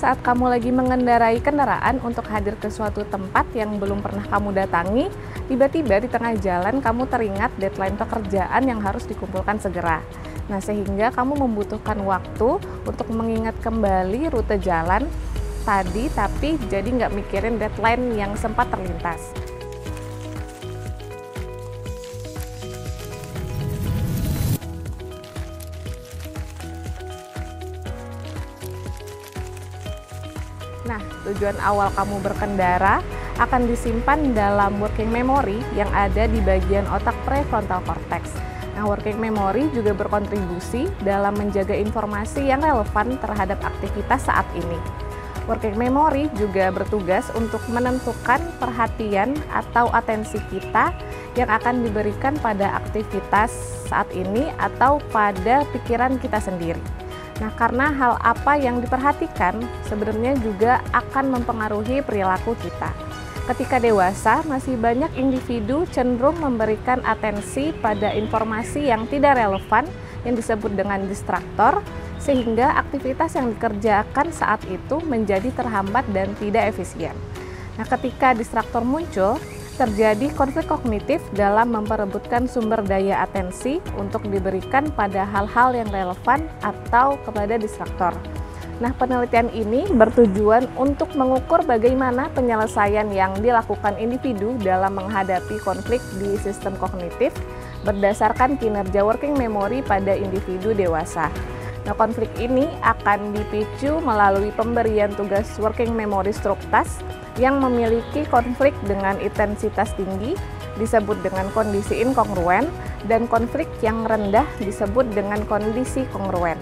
saat kamu lagi mengendarai kendaraan untuk hadir ke suatu tempat yang belum pernah kamu datangi, tiba-tiba di tengah jalan kamu teringat deadline pekerjaan yang harus dikumpulkan segera. Nah, sehingga kamu membutuhkan waktu untuk mengingat kembali rute jalan tadi, tapi jadi nggak mikirin deadline yang sempat terlintas. Nah, tujuan awal kamu berkendara akan disimpan dalam working memory yang ada di bagian otak prefrontal cortex. Nah, working memory juga berkontribusi dalam menjaga informasi yang relevan terhadap aktivitas saat ini. Working memory juga bertugas untuk menentukan perhatian atau atensi kita yang akan diberikan pada aktivitas saat ini atau pada pikiran kita sendiri. Nah, karena hal apa yang diperhatikan sebenarnya juga akan mempengaruhi perilaku kita. Ketika dewasa, masih banyak individu cenderung memberikan atensi pada informasi yang tidak relevan yang disebut dengan distraktor, sehingga aktivitas yang dikerjakan saat itu menjadi terhambat dan tidak efisien. Nah, ketika distraktor muncul, terjadi konflik kognitif dalam memperebutkan sumber daya atensi untuk diberikan pada hal-hal yang relevan atau kepada distraktor. Nah, penelitian ini bertujuan untuk mengukur bagaimana penyelesaian yang dilakukan individu dalam menghadapi konflik di sistem kognitif berdasarkan kinerja working memory pada individu dewasa. Nah, konflik ini akan dipicu melalui pemberian tugas working memory stroke task yang memiliki konflik dengan intensitas tinggi disebut dengan kondisi inkongruen dan konflik yang rendah disebut dengan kondisi kongruen.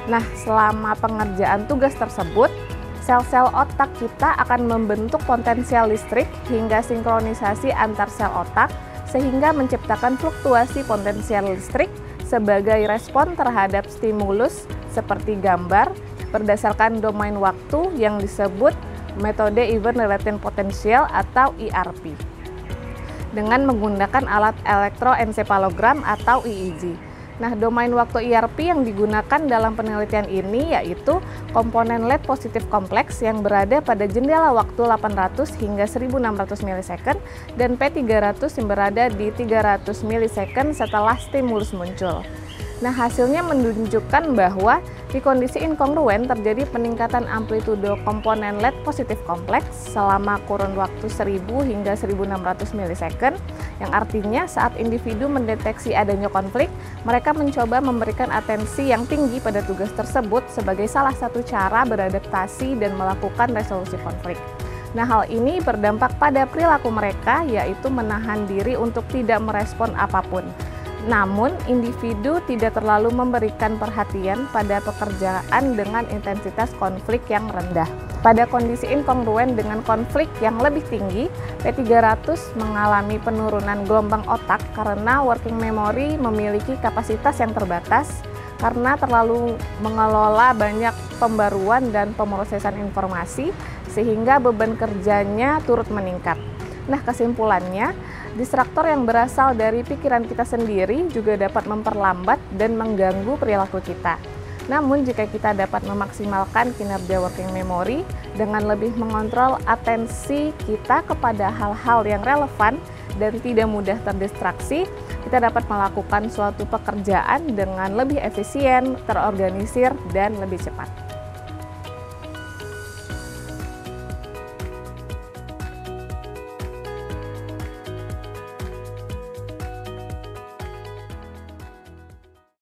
Nah, selama pengerjaan tugas tersebut, sel-sel otak kita akan membentuk potensial listrik hingga sinkronisasi antar sel otak sehingga menciptakan fluktuasi potensial listrik sebagai respon terhadap stimulus seperti gambar berdasarkan domain waktu yang disebut metode Event Related Potential atau ERP dengan menggunakan alat elektroensefalogram atau EEG. Nah, domain waktu ERP yang digunakan dalam penelitian ini yaitu komponen LED positif kompleks yang berada pada jendela waktu 800 hingga 1600 milisecond dan P300 yang berada di 300 milisecond setelah stimulus muncul. Nah, hasilnya menunjukkan bahwa di kondisi inkongruen terjadi peningkatan amplitudo komponen LED positif kompleks selama kurun waktu 1000 hingga 1600 milisecond, yang artinya saat individu mendeteksi adanya konflik, mereka mencoba memberikan atensi yang tinggi pada tugas tersebut sebagai salah satu cara beradaptasi dan melakukan resolusi konflik. Nah, hal ini berdampak pada perilaku mereka, yaitu menahan diri untuk tidak merespon apapun. Namun, individu tidak terlalu memberikan perhatian pada pekerjaan dengan intensitas konflik yang rendah. Pada kondisi inkongruen dengan konflik yang lebih tinggi, P300 mengalami penurunan gelombang otak karena working memory memiliki kapasitas yang terbatas karena terlalu mengelola banyak pembaruan dan pemrosesan informasi sehingga beban kerjanya turut meningkat. Nah, kesimpulannya, distraktor yang berasal dari pikiran kita sendiri juga dapat memperlambat dan mengganggu perilaku kita. Namun, jika kita dapat memaksimalkan kinerja working memory dengan lebih mengontrol atensi kita kepada hal-hal yang relevan dan tidak mudah terdistraksi, kita dapat melakukan suatu pekerjaan dengan lebih efisien, terorganisir, dan lebih cepat.